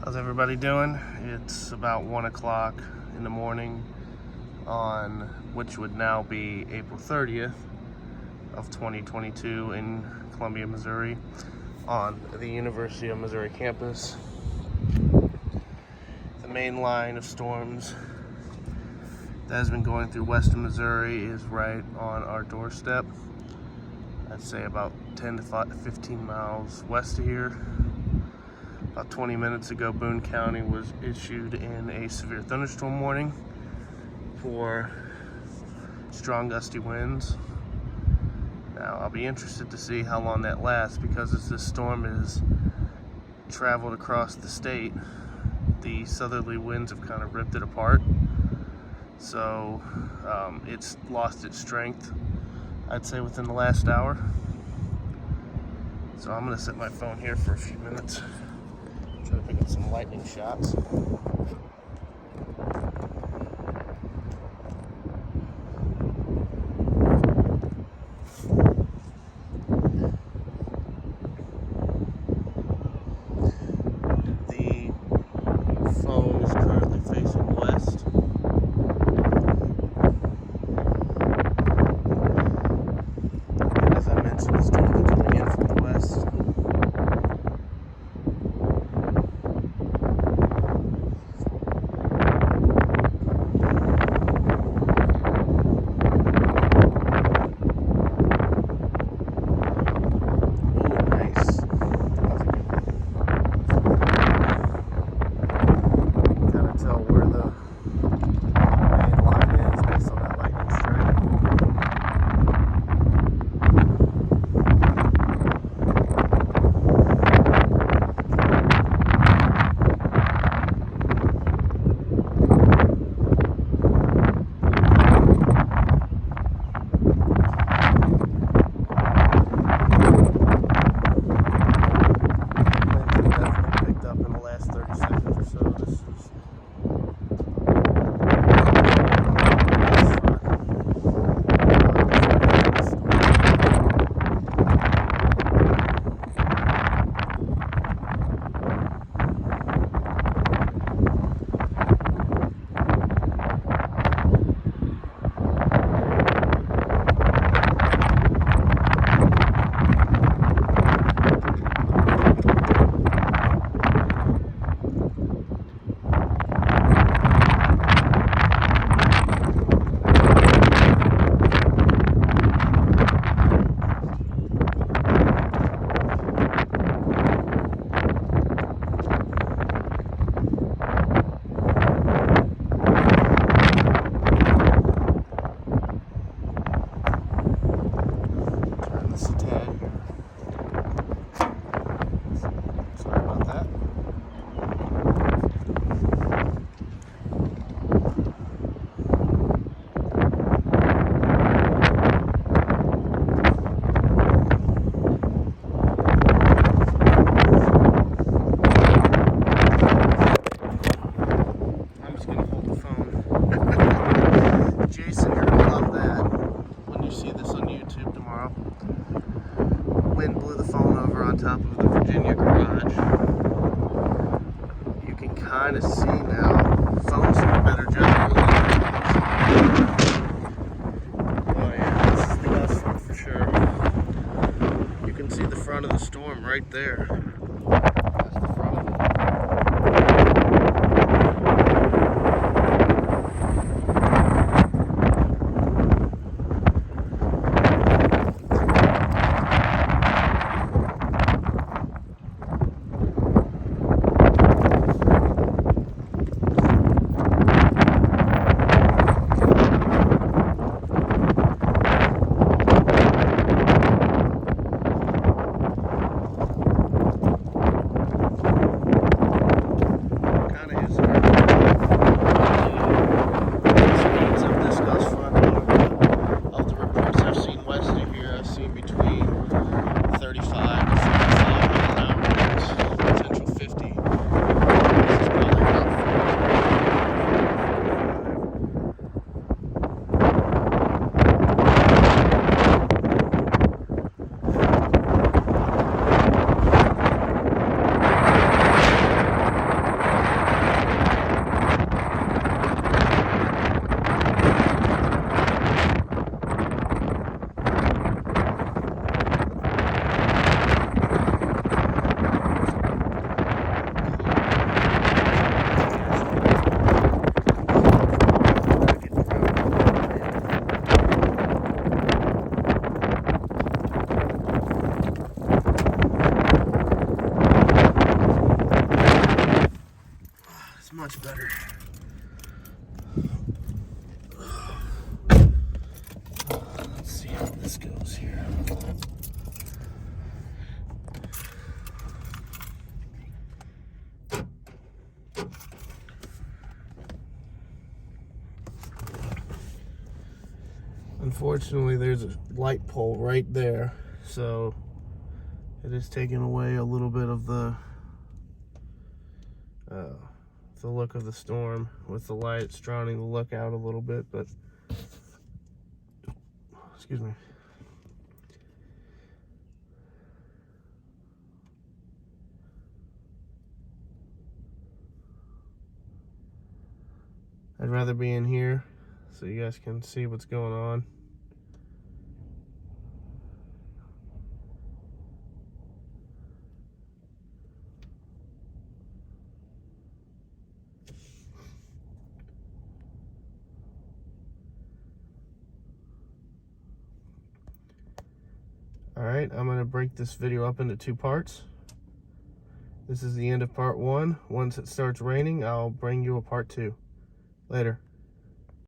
How's everybody doing? It's about 1 o'clock in the morning on which would now be April 30th of 2022 in Columbia, Missouri on the University of Missouri campus. The main line of storms that has been going through western Missouri is right on our doorstep. I'd say about 10 to 15 miles west of here. About 20 minutes ago, Boone County was issued in a severe thunderstorm warning for strong gusty winds. Now, I'll be interested to see how long that lasts, because as this storm has traveled across the state, the southerly winds have kind of ripped it apart. So it's lost its strength, I'd say, within the last hour. So I'm gonna set my phone here for a few minutes, try to pick up some lightning shots. The phone is currently facing west. As I mentioned, the storm is coming in from the west. Wind blew the phone over on top of the Virginia garage. You can kind of see now. The phone's doing a better job. Oh yeah, this is the gust front for sure. You can see the front of the storm right there. That's the front of it. much better. Let's see how this goes here. Unfortunately, there's a light pole right there, so it is taking away a little bit of the look of the storm. With the light, it's drowning the look out a little bit, but excuse me. I'd rather be in here so you guys can see what's going on. Alright, I'm going to break this video up into 2 parts. This is the end of part 1. Once it starts raining, I'll bring you a part 2. Later.